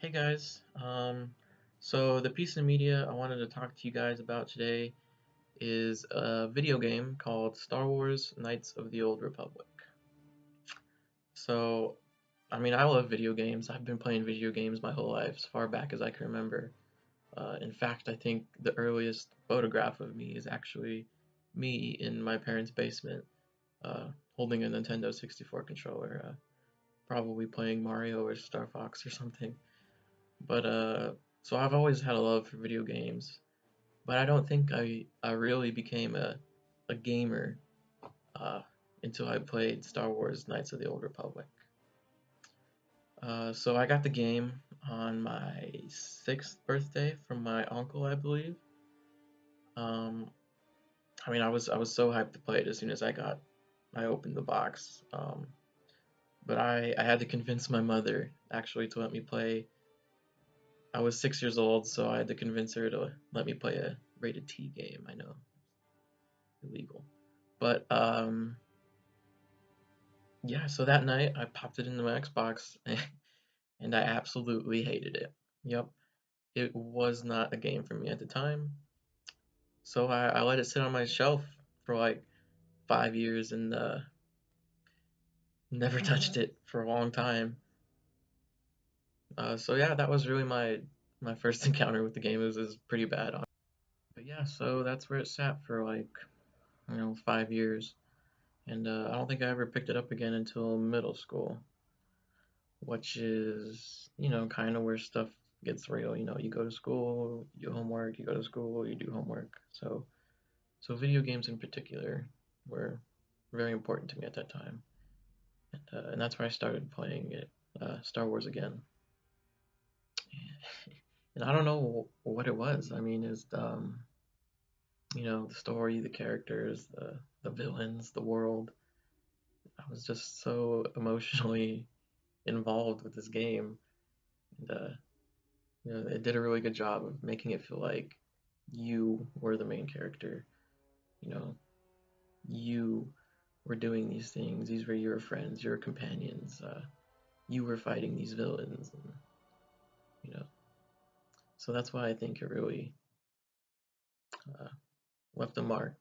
Hey guys, so the piece of media I wanted to talk to you guys about today is a video game called Star Wars Knights of the Old Republic. So, I love video games. I've been playing video games my whole life, as far back as I can remember. In fact, I think the earliest photograph of me is actually me in my parents' basement, uh, holding a Nintendo 64 controller, probably playing Mario or Star Fox or something. But so I've always had a love for video games, but I don't think I really became a gamer uh, until I played Star Wars Knights of the Old Republic. So I got the game on my sixth birthday from my uncle, I believe. Um, I was so hyped to play it as soon as I opened the box. But I had to convince my mother actually to let me play. I was 6 years old, so I had to convince her to let me play a rated T game. I know, illegal. But yeah, so that night I popped it into my Xbox and I absolutely hated it. Yep, it was not a game for me at the time. So I let it sit on my shelf for like 5 years and never touched it for a long time. So yeah, that was really my first encounter with the game. It was pretty bad. But yeah, so that's where it sat for like 5 years. And I don't think I ever picked it up again until middle school, which is, kind of where stuff gets real. You go to school, you do homework, you go to school, you do homework. So video games in particular were very important to me at that time. And that's where I started playing it, Star Wars again. And I don't know what it was. I mean, is the story, the characters, the villains, the world. I was just so emotionally involved with this game, and it did a really good job of making it feel like you were the main character. You know, you were doing these things. These were your friends, your companions. You were fighting these villains, and you know. So that's why I think it really uh, left a mark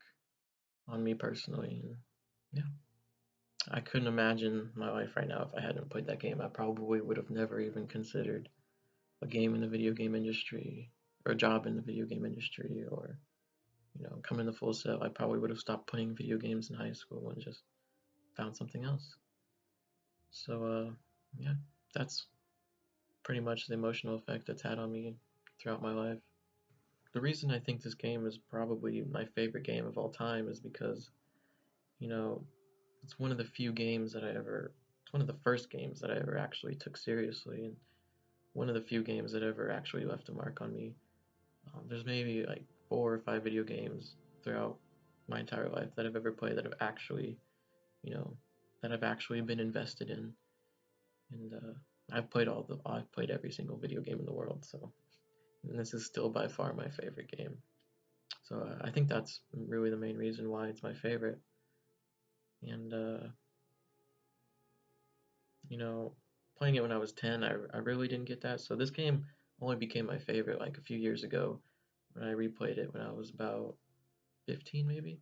on me personally. And yeah, I couldn't imagine my life right now if I hadn't played that game. I probably would have never even considered a game in the video game industry or a job in the video game industry or coming to Full Sail. I probably would have stopped playing video games in high school and just found something else. So, yeah, that's pretty much the emotional effect it's had on me throughout my life. The reason I think this game is probably my favorite game of all time is because, you know, it's one of the few games that it's one of the first games that I ever actually took seriously, and one of the few games that ever actually left a mark on me. There's maybe like 4 or 5 video games throughout my entire life that I've ever played that have actually, you know, that I've actually been invested in, and I've played every single video game in the world. So, and this is still by far my favorite game. So I think that's really the main reason why it's my favorite. And you know, playing it when I was 10, I really didn't get that. So this game only became my favorite like a few years ago when I replayed it when I was about 15 maybe.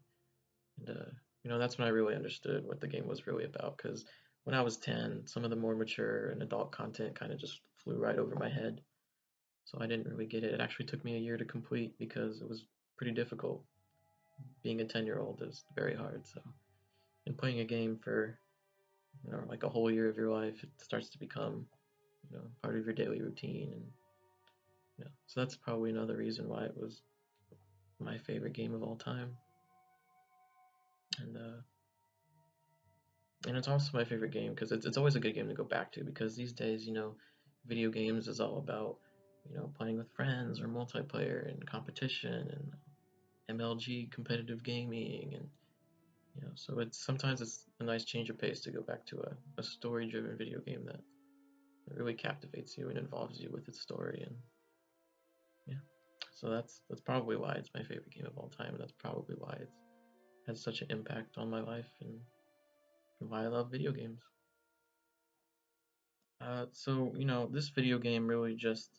And that's when I really understood what the game was really about. Because when I was 10, some of the more mature and adult content kind of just flew right over my head. So I didn't really get it. It actually took me a year to complete because it was pretty difficult. Being a 10-year-old is very hard. So, and playing a game for like a whole year of your life, it starts to become part of your daily routine. And so that's probably another reason why it was my favorite game of all time. And and it's also my favorite game because it's always a good game to go back to because these days, video games is all about, playing with friends or multiplayer and competition and MLG competitive gaming and so it's a nice change of pace to go back to a story-driven video game that really captivates you and involves you with its story and yeah. So that's probably why it's my favorite game of all time and that's probably why it's had such an impact on my life and why I love video games. So this video game really just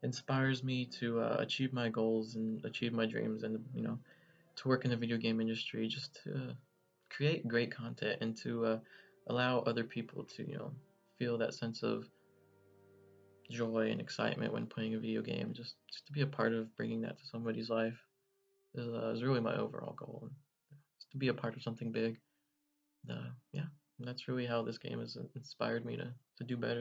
inspires me to achieve my goals and achieve my dreams, and to work in the video game industry, just to create great content and to allow other people to feel that sense of joy and excitement when playing a video game. Just to be a part of bringing that to somebody's life is really my overall goal. Just to be a part of something big. Yeah, and that's really how this game has inspired me to do better.